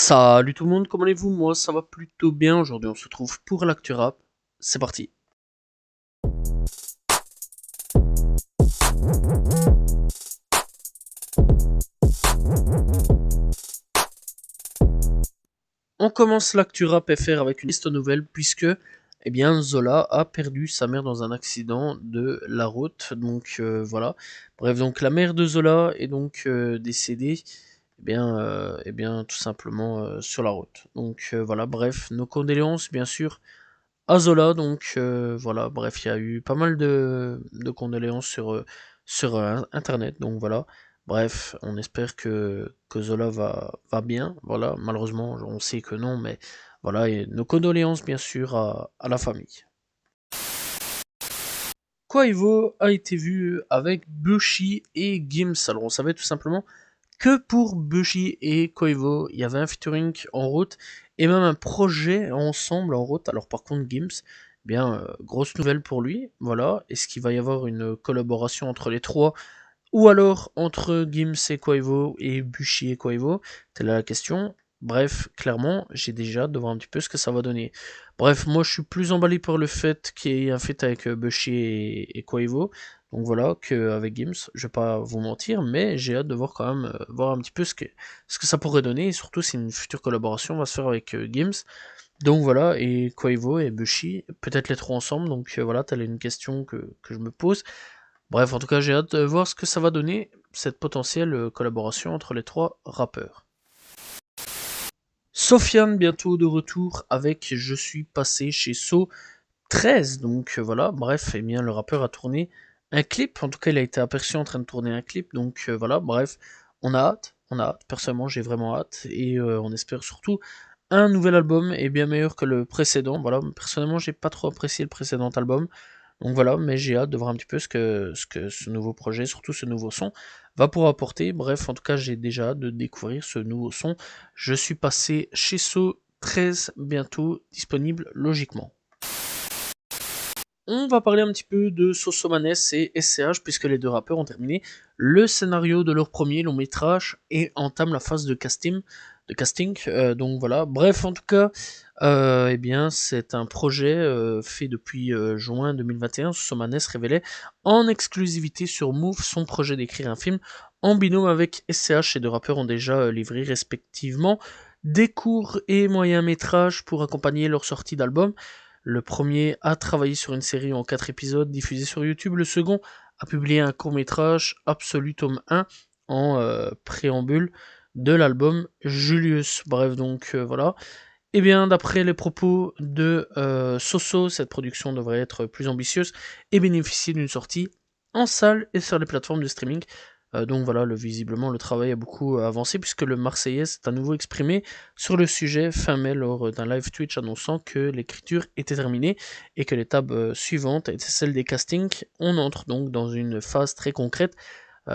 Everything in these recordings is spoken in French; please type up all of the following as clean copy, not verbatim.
Salut tout le monde, comment allez-vous? Moi ça va plutôt bien, aujourd'hui on se retrouve pour l'actu rap, c'est parti. On commence l'actu rap FR avec une liste nouvelle puisque Zola a perdu sa mère dans un accident de la route, donc voilà. Bref, donc la mère de Zola est donc décédée tout simplement sur la route. Donc voilà, bref, nos condoléances bien sûr à Zola, donc voilà, bref, il y a eu pas mal de condoléances sur internet, donc voilà. Bref, on espère que Zola va bien, voilà, malheureusement on sait que non, mais voilà, et nos condoléances bien sûr à la famille. Quavo a été vu avec Bushi et Gims, alors on savait tout simplement que pour Bushi et Quavo, il y avait un featuring en route et même un projet ensemble en route. Alors par contre Gims, grosse nouvelle pour lui, voilà. Est-ce qu'il va y avoir une collaboration entre les trois ou alors entre Gims et Quavo et Bushi et Quavo? Telle est la question. Bref, clairement, j'ai déjà hâte de voir un petit peu ce que ça va donner. Bref, moi je suis plus emballé par le fait qu'il y ait un feat avec Bushi et Quavo. Donc voilà, qu'avec Gims, je vais pas vous mentir, mais j'ai hâte de voir quand même, voir un petit peu ce que ça pourrait donner, et surtout si une future collaboration va se faire avec Gims. Donc voilà, et Quavo et Bushi, peut-être les trois ensemble, donc voilà, telle est une question que je me pose. Bref, en tout cas, j'ai hâte de voir ce que ça va donner, cette potentielle collaboration entre les trois rappeurs. Sofiane bientôt de retour avec Je suis passé chez So 13, donc voilà, bref, le rappeur a tourné un clip, en tout cas il a été aperçu en train de tourner un clip, donc voilà, bref, on a hâte, personnellement j'ai vraiment hâte, et on espère surtout un nouvel album est bien meilleur que le précédent, voilà, personnellement j'ai pas trop apprécié le précédent album, donc voilà, mais j'ai hâte de voir un petit peu ce que ce nouveau projet, surtout ce nouveau son, va pouvoir apporter. Bref, en tout cas, j'ai déjà hâte de découvrir ce nouveau son. Je suis passé chez So 13, bientôt disponible logiquement. On va parler un petit peu de Sosomanes et SCH, puisque les deux rappeurs ont terminé le scénario de leur premier long métrage et entament la phase de casting. Donc voilà, bref, en tout cas, c'est un projet fait depuis juin 2021. Sosomanes révélait en exclusivité sur Move son projet d'écrire un film en binôme avec SCH. Ces deux rappeurs ont déjà livré respectivement des courts et moyens métrages pour accompagner leur sortie d'album. Le premier a travaillé sur une série en 4 épisodes diffusée sur YouTube. Le second a publié un court-métrage, Absolu tome 1, en préambule de l'album Julius. Bref, donc voilà. Eh bien, d'après les propos de Soso, cette production devrait être plus ambitieuse et bénéficier d'une sortie en salle et sur les plateformes de streaming. Donc voilà, visiblement le travail a beaucoup avancé puisque le Marseillais s'est à nouveau exprimé sur le sujet fin mai lors d'un live Twitch annonçant que l'écriture était terminée et que l'étape suivante était celle des castings. On entre donc dans une phase très concrète,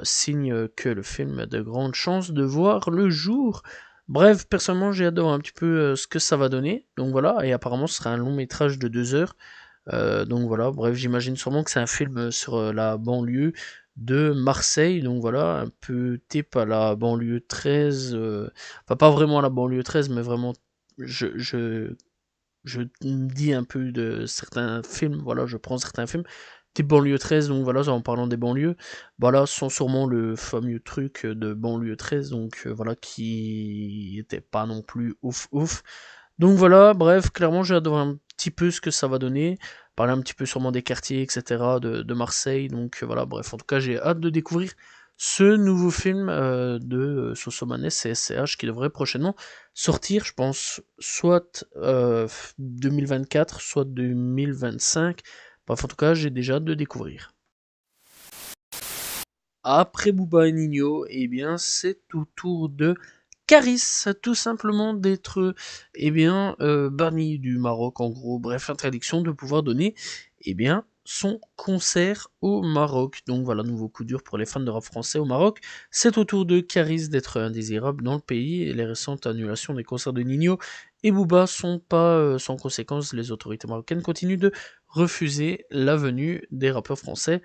signe que le film a de grandes chances de voir le jour. Bref, personnellement j'ai hâte de voir un petit peu ce que ça va donner. Donc voilà, et apparemment ce sera un long métrage de 2 heures. Donc voilà, bref, j'imagine sûrement que c'est un film sur la banlieue de Marseille, donc voilà, un peu type à la banlieue 13, enfin pas vraiment à la banlieue 13, mais vraiment, je, je, je me dis un peu de certains films, voilà, je prends certains films, type banlieue 13, donc voilà, en parlant des banlieues, voilà, sans sûrement le fameux truc de banlieue 13, donc voilà, qui était pas non plus ouf ouf. Donc voilà, bref, clairement j'ai hâte de voir un petit peu ce que ça va donner, parler un petit peu sûrement des quartiers, etc. de Marseille, donc voilà, bref, en tout cas j'ai hâte de découvrir ce nouveau film de Sosomanes et SCH qui devrait prochainement sortir, je pense, soit 2024, soit 2025, bref, en tout cas j'ai déjà hâte de découvrir. Après Booba et Nino, c'est au tour de Caris, tout simplement d'être banni du Maroc, en gros, bref, interdiction de pouvoir donner son concert au Maroc. Donc voilà, nouveau coup dur pour les fans de rap français au Maroc. C'est au tour de Caris d'être indésirable dans le pays, et les récentes annulations des concerts de Nino et Booba sont pas sans conséquence. Les autorités marocaines continuent de refuser la venue des rappeurs français.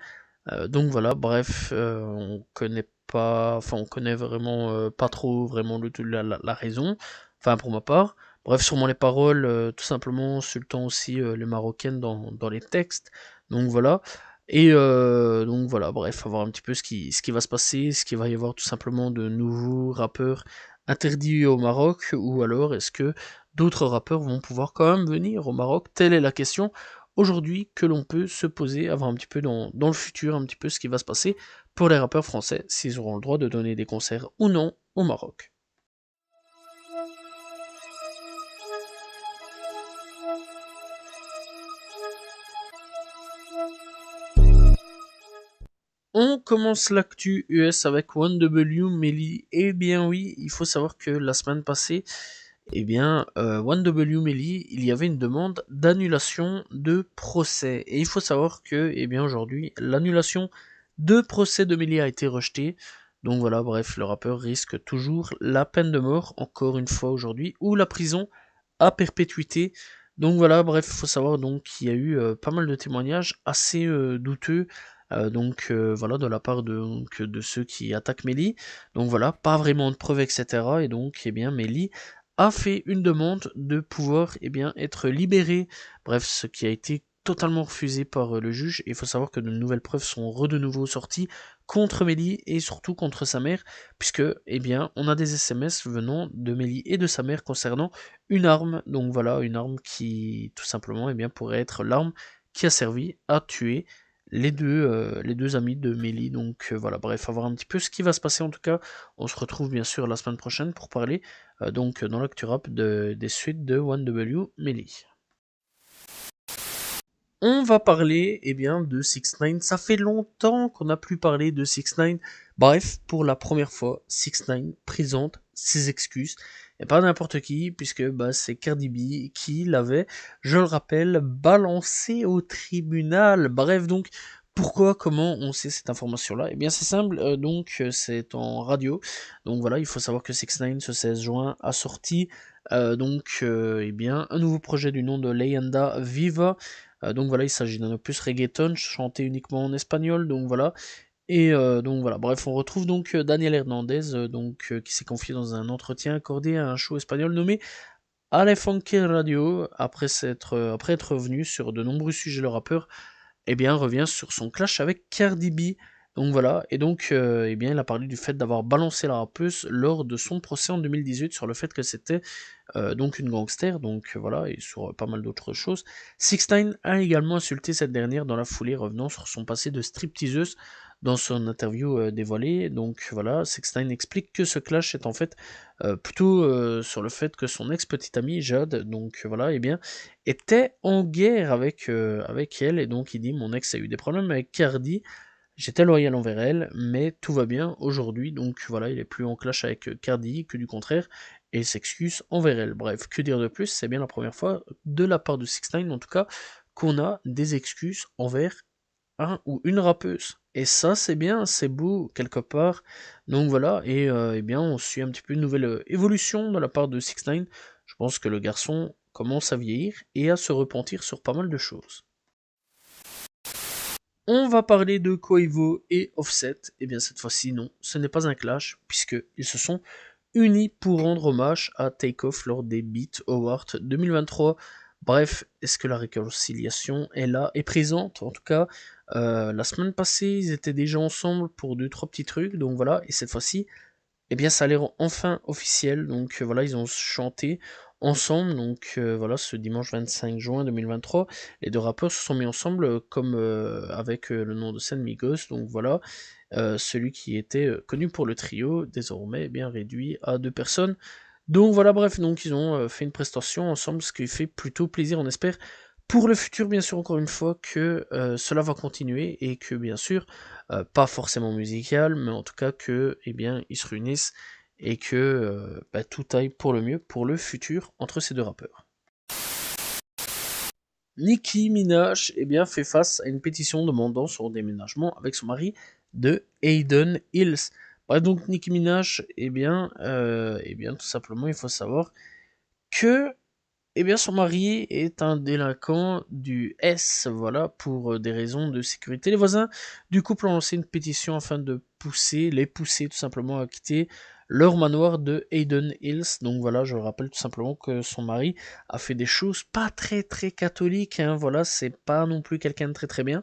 Donc voilà, bref, on connaît pas, enfin on connaît vraiment pas trop vraiment la raison. enfin pour ma part. Bref, sûrement les paroles, tout simplement insultant aussi les Marocaines dans les textes. Donc voilà. Et donc voilà, bref, à voir un petit peu ce qui va se passer, ce qu'il va y avoir tout simplement de nouveaux rappeurs interdits au Maroc, ou alors est-ce que d'autres rappeurs vont pouvoir quand même venir au Maroc? Telle est la question aujourd'hui que l'on peut se poser, à voir un petit peu dans le futur, un petit peu ce qui va se passer pour les rappeurs français, s'ils auront le droit de donner des concerts ou non au Maroc. On commence l'actu US avec 1W Melly. Eh bien oui, il faut savoir que la semaine passée, eh bien, 1W Melly, il y avait une demande d'annulation de procès. Et il faut savoir que, eh bien, aujourd'hui, l'annulation de procès de Melly a été rejetée. Donc voilà, bref, le rappeur risque toujours la peine de mort, encore une fois aujourd'hui, ou la prison à perpétuité. Donc voilà, bref, il faut savoir donc qu'il y a eu pas mal de témoignages assez douteux, voilà, de la part de ceux qui attaquent Melly. Donc voilà, pas vraiment de preuves, etc. Et donc, eh bien, Melly a fait une demande de pouvoir être libéré. Bref, ce qui a été totalement refusé par le juge. Il faut savoir que de nouvelles preuves sont de nouveau sorties contre Melly et surtout contre sa mère, puisque on a des SMS venant de Melly et de sa mère concernant une arme. Donc voilà, une arme qui tout simplement pourrait être l'arme qui a servi à tuer les deux amis de Melly. Donc voilà, bref, à voir un petit peu ce qui va se passer en tout cas. On se retrouve bien sûr la semaine prochaine pour parler dans l'actu rap des suites de 1W Melly. On va parler de 6 9 Ça fait longtemps qu'on n'a plus parlé de 6 9 Bref, pour la première fois, 6 9 présente ses excuses. Et pas n'importe qui, puisque c'est Cardi B qui l'avait, je le rappelle, balancé au tribunal. Bref, donc, pourquoi, comment on sait cette information-là? Eh bien, c'est simple, c'est en radio. Donc voilà, il faut savoir que 6 9 ce 16 juin a sorti un nouveau projet du nom de Leyenda Viva. Donc voilà, il s'agit d'un opus reggaeton chanté uniquement en espagnol, donc voilà. Et donc voilà, bref, on retrouve donc Daniel Hernandez, qui s'est confié dans un entretien accordé à un show espagnol nommé Ale Funky Radio, après être revenu sur de nombreux sujets, le rappeur revient sur son clash avec Cardi B. Donc voilà, et donc il a parlé du fait d'avoir balancé la rappeuse lors de son procès en 2018 sur le fait que c'était donc une gangster, donc voilà, et sur pas mal d'autres choses. 6 9 a également insulté cette dernière dans la foulée, revenant sur son passé de stripteaseuse dans son interview dévoilée. Donc voilà, 6 9 explique que ce clash est en fait plutôt sur le fait que son ex-petite amie Jade, était en guerre avec elle, et donc il dit: mon ex a eu des problèmes avec Cardi, j'étais loyal envers elle, mais tout va bien aujourd'hui, donc voilà, il est plus en clash avec Cardi que du contraire, et il s'excuse envers elle. Bref, que dire de plus? C'est bien la première fois, de la part de 6 9 en tout cas, qu'on a des excuses envers un ou une rappeuse. Et ça, c'est bien, c'est beau, quelque part. Donc voilà, et on suit un petit peu une nouvelle évolution de la part de 6 9 Je pense que le garçon commence à vieillir et à se repentir sur pas mal de choses. On va parler de Quavo et Offset. Et bien cette fois-ci, non, ce n'est pas un clash, puisqu'ils se sont unis pour rendre hommage à Takeoff lors des Beat Awards 2023. Bref, est-ce que la réconciliation est là, est présente? En tout cas, la semaine passée, ils étaient déjà ensemble pour deux, trois petits trucs, donc voilà, et cette fois-ci, ça a l'air enfin officiel, donc voilà, ils ont chanté ensemble, voilà, ce dimanche 25 juin 2023, les deux rappeurs se sont mis ensemble avec le nom de scène Migos, donc voilà, celui qui était connu pour le trio, désormais bien réduit à deux personnes. Donc voilà, bref, donc ils ont fait une prestation ensemble, ce qui fait plutôt plaisir, on espère. Pour le futur, bien sûr, encore une fois, que cela va continuer et que, bien sûr, pas forcément musical, mais en tout cas que, ils se réunissent et que tout aille pour le mieux pour le futur entre ces deux rappeurs. Nicki Minaj fait face à une pétition demandant son déménagement avec son mari de Hayden Hills. Bref, donc Nicki Minaj, tout simplement, il faut savoir que son mari est un délinquant du S, voilà, pour des raisons de sécurité. Les voisins du couple ont lancé une pétition afin de les pousser tout simplement à quitter leur manoir de Hayden Hills. Donc voilà, je rappelle tout simplement que son mari a fait des choses pas très très catholiques, hein, voilà, c'est pas non plus quelqu'un de très très bien.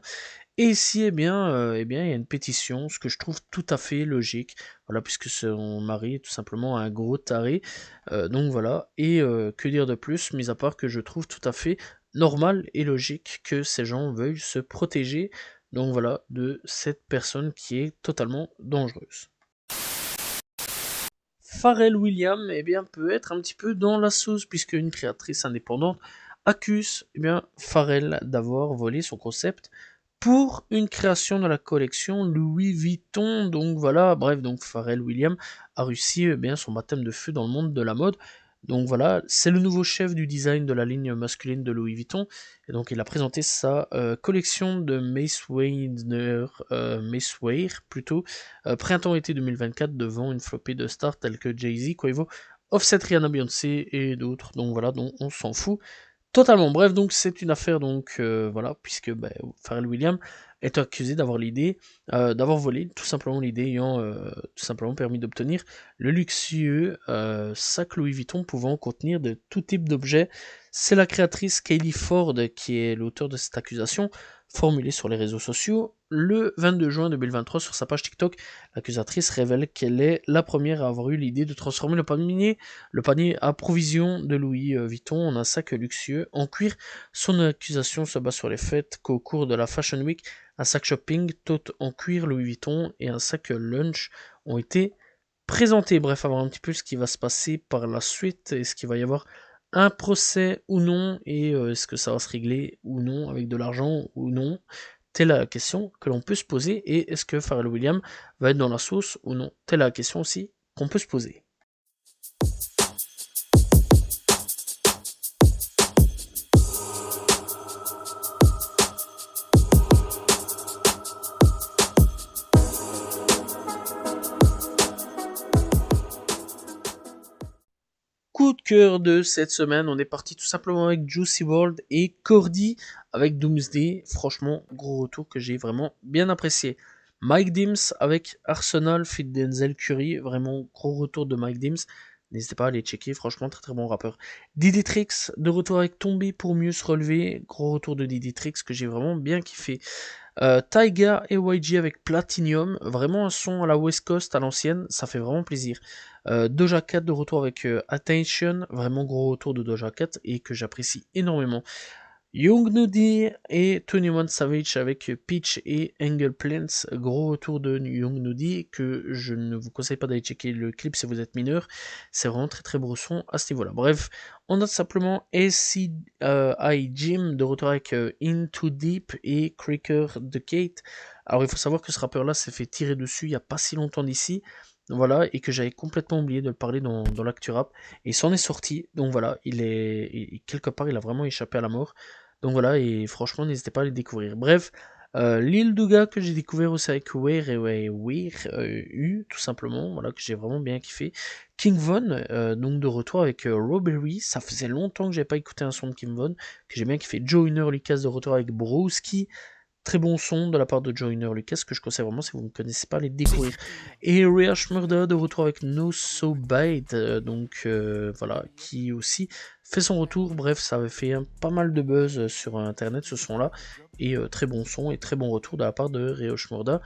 Et ici, il y a une pétition, ce que je trouve tout à fait logique, voilà, puisque son mari est tout simplement un gros taré, donc voilà, et que dire de plus, mis à part que je trouve tout à fait normal et logique que ces gens veuillent se protéger, donc voilà, de cette personne qui est totalement dangereuse. Pharrell Williams, peut être un petit peu dans la sauce, puisque une créatrice indépendante accuse, Pharrell d'avoir volé son concept pour une création de la collection Louis Vuitton. Donc voilà, bref, donc Pharrell Williams a réussi son baptême de feu dans le monde de la mode. Donc voilà, c'est le nouveau chef du design de la ligne masculine de Louis Vuitton. Et donc il a présenté sa collection de Macewear plutôt, printemps-été 2024 devant une flopée de stars telles que Jay-Z, Quavo, Offset, Rihanna, Beyoncé et d'autres. Donc voilà, donc on s'en fout totalement. Bref, donc c'est une affaire, donc voilà, puisque Pharrell Williams est accusé d'avoir d'avoir volé tout simplement l'idée ayant tout simplement permis d'obtenir le luxueux sac Louis Vuitton pouvant contenir de tout type d'objets. C'est la créatrice Kaylee Ford qui est l'auteur de cette accusation, formulée sur les réseaux sociaux. Le 22 juin 2023, sur sa page TikTok, l'accusatrice révèle qu'elle est la première à avoir eu l'idée de transformer le panier à provision de Louis Vuitton en un sac luxueux en cuir. Son accusation se base sur les faits qu'au cours de la Fashion Week, un sac shopping, tote en cuir Louis Vuitton et un sac lunch ont été présentés. Bref, à voir un petit peu ce qui va se passer par la suite. Est-ce qu'il va y avoir un procès ou non, et est-ce que ça va se régler ou non avec de l'argent ou non? Telle est la question que l'on peut se poser, et est-ce que Pharrell Williams va être dans la sauce ou non? Telle est la question aussi qu'on peut se poser. Coup de cœur de cette semaine, on est parti tout simplement avec Juicy WRLD et Cordy avec Doomsday. Franchement, gros retour que j'ai vraiment bien apprécié. Mike Dims avec Arsenal fit Denzel Curry, vraiment gros retour de Mike Dims. N'hésitez pas à aller checker, franchement très très bon rappeur. Diditrix de retour avec Tomber pour mieux se relever, gros retour de Diditrix que j'ai vraiment bien kiffé. Taiga et YG avec Platinum, vraiment un son à la West Coast à l'ancienne, ça fait vraiment plaisir. Doja Cat de retour avec Attention, vraiment gros retour de Doja Cat et que j'apprécie énormément. Young Nudy et 21 Savage avec Peach et Angle Plants, gros retour de Young Nudy que je ne vous conseille pas d'aller checker le clip si vous êtes mineur, c'est vraiment très très beau son à ce niveau là. Bref, on a simplement ACI Jim de retour avec In Too Deep et Creeker the Kate. Alors il faut savoir que ce rappeur là s'est fait tirer dessus il n'y a pas si longtemps d'ici, voilà, et que j'avais complètement oublié de le parler dans l'actu rap, et il s'en est sorti, donc voilà, quelque part il a vraiment échappé à la mort. Donc voilà, et franchement, n'hésitez pas à les découvrir. Bref, Lil Duga que j'ai découvert aussi avec Weir et Weir, tout simplement, voilà, que j'ai vraiment bien kiffé. King Von, donc de retour avec Robbery, ça faisait longtemps que j'avais pas écouté un son de King Von, que j'ai bien kiffé. Joyner Lucas de retour avec Broski, très bon son de la part de Joyner Lucas que je conseille vraiment si vous ne connaissez pas les découvrir. Et Rhea Shmurda de retour avec No So Bite, donc voilà, qui aussi fait son retour. Bref, ça avait fait pas mal de buzz sur internet ce son là, et très bon son et très bon retour de la part de Rhea Shmurda.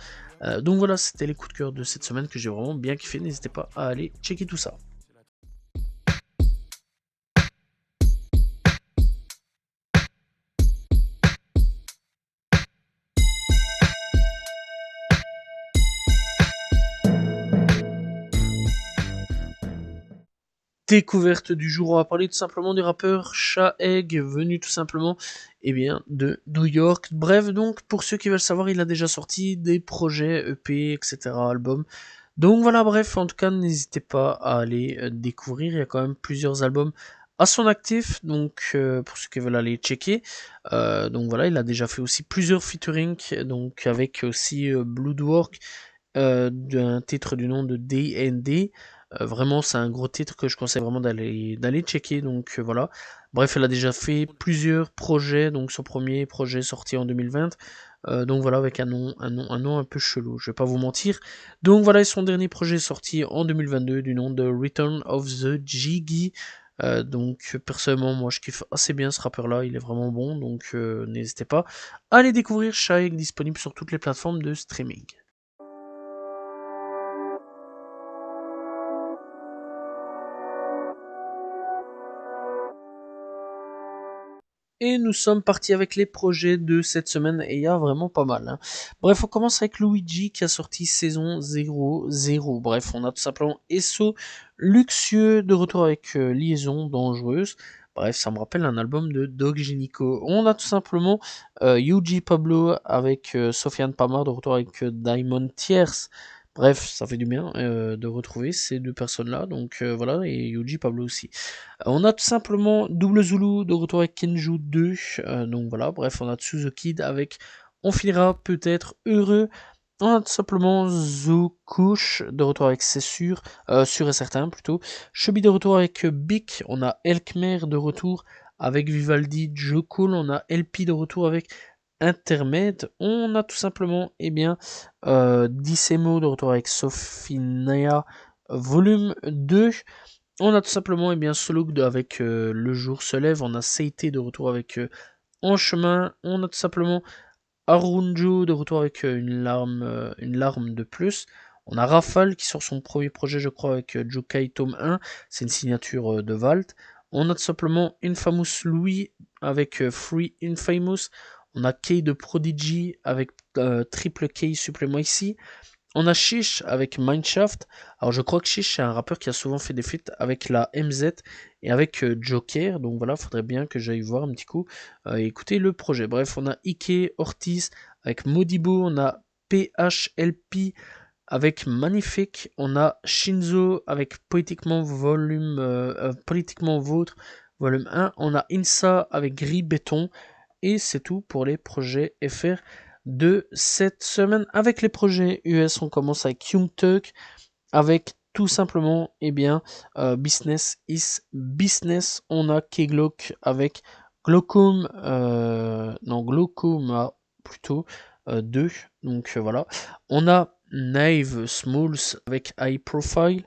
Donc voilà, c'était les coups de cœur de cette semaine que j'ai vraiment bien kiffé. N'hésitez pas à aller checker tout ça. Découverte du jour, on va parler tout simplement du rappeur Shaeg, venu tout simplement de New York. Bref, donc pour ceux qui veulent savoir, il a déjà sorti des projets EP, etc., albums. Donc voilà, bref, en tout cas, n'hésitez pas à aller découvrir, il y a quand même plusieurs albums à son actif, donc pour ceux qui veulent aller checker. Donc voilà, il a déjà fait aussi plusieurs featuring, donc avec aussi Bloodwork, d'un titre du nom de D&D. Vraiment, c'est un gros titre que je conseille vraiment d'aller checker. Donc voilà. Bref, elle a déjà fait plusieurs projets. Donc son premier projet sorti en 2020, Donc voilà, avec un nom un peu chelou, je vais pas vous mentir. Donc voilà, son dernier projet est sorti en 2022 du nom de Return of the Jiggy. Donc personnellement, moi je kiffe assez bien ce rappeur-là, il est vraiment bon, donc n'hésitez pas à aller découvrir Shai, disponible sur toutes les plateformes de streaming. Et nous sommes partis avec les projets de cette semaine, et il y a vraiment pas mal. Hein. Bref, on commence avec Luigi qui a sorti saison 0. Bref, on a tout simplement Esso Luxueux de retour avec Liaison Dangereuse. Bref, ça me rappelle un album de Doc Gynéco. On a tout simplement Yuji Pablo avec Sofiane Pamar de retour avec Diamond Tiers. Bref, ça fait du bien de retrouver ces deux personnes-là. Donc voilà, et Yuji Pablo aussi. On a tout simplement Double Zulu de retour avec Kenju 2. Donc voilà, bref, on a Tsuzo Kid avec On finira peut-être heureux. On a tout simplement Zokush de retour avec C'est sûr, sûr et certain plutôt. Chubby de retour avec Bic. On a Elkmer de retour avec Vivaldi Jokul. On a LP de retour avec Intermède. On a tout simplement, eh bien, Dissemo de retour avec Sophinia volume 2. On a tout simplement, eh bien, Solug avec Le jour se lève. On a Seite de retour avec En chemin. On a tout simplement Arunjo de retour avec une larme de plus. On a Rafale qui sort son premier projet, je crois, avec Jokai tome 1. C'est une signature de Valt. On a tout simplement Infamous Louis avec Free Infamous. On a Kay de Prodigy avec Triple K supplément ici. On a Shish avec Mineshaft. Alors je crois que Shish c'est un rappeur qui a souvent fait des feats avec la MZ et avec Joker. Donc voilà, faudrait bien que j'aille voir un petit coup et écouter le projet. Bref, on a Ike Ortiz avec Modibo. On a PHLP avec Magnifique. On a Shinzo avec Politiquement Vôtre volume 1. On a Insa avec Gris Béton. Et c'est tout pour les projets FR de cette semaine. Avec les projets US, on commence avec Young Tuck, avec tout simplement, eh bien, Business is Business. On a Keglock avec Glaucoma plutôt 2. Donc voilà. On a Naive Smalls avec High Profile.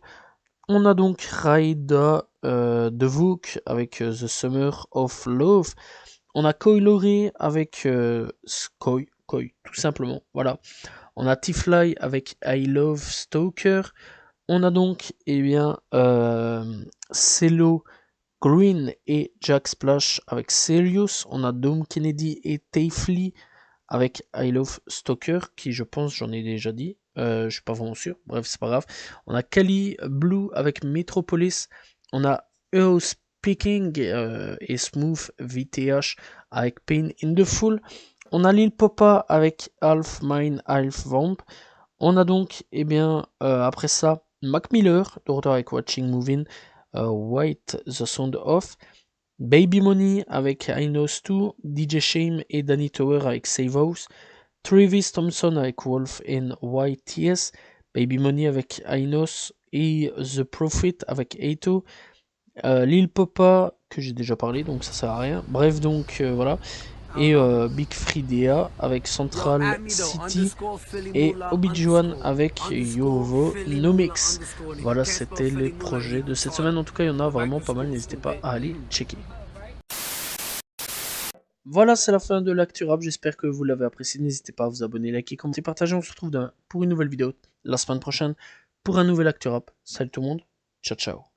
On a donc Raida de Vook avec The Summer of Love. On a Koilore avec Koi, tout simplement. Voilà. On a T-Fly avec I Love Stalker. On a donc, eh bien, Cello Green et Jack Splash avec Serious. On a Dom Kennedy et Tayfly avec I Love Stalker, qui je pense, j'en ai déjà dit. Je suis pas vraiment sûr. Bref, c'est pas grave. On a Kali Blue avec Metropolis. On a Earl Speaking et Smooth VTH avec Pain in the Fool. On a Lil Popa avec Half Mine, Half Vamp. On a donc, eh bien, après ça, Mac Miller, de retour avec Watching Moving, White the Sound Off. Baby Money avec I Knows 2, DJ Shame et Danny Tower avec Save House, Travis Thompson avec Wolf and YTS, Baby Money avec I Knows et The Prophet avec Aito, Lil Popa que j'ai déjà parlé donc ça sert à rien. Bref donc voilà. Et Big Fridea avec Central City et Obijuan avec Yovo Nomix. Voilà, c'était les projets de cette semaine. En tout cas, il y en a vraiment pas mal. N'hésitez pas à aller checker. Voilà, c'est la fin de l'actu rap. J'espère que vous l'avez apprécié. N'hésitez pas à vous abonner, liker, commenter, partager. On se retrouve pour une nouvelle vidéo la semaine prochaine pour un nouvel actu rap. Salut tout le monde. Ciao, ciao.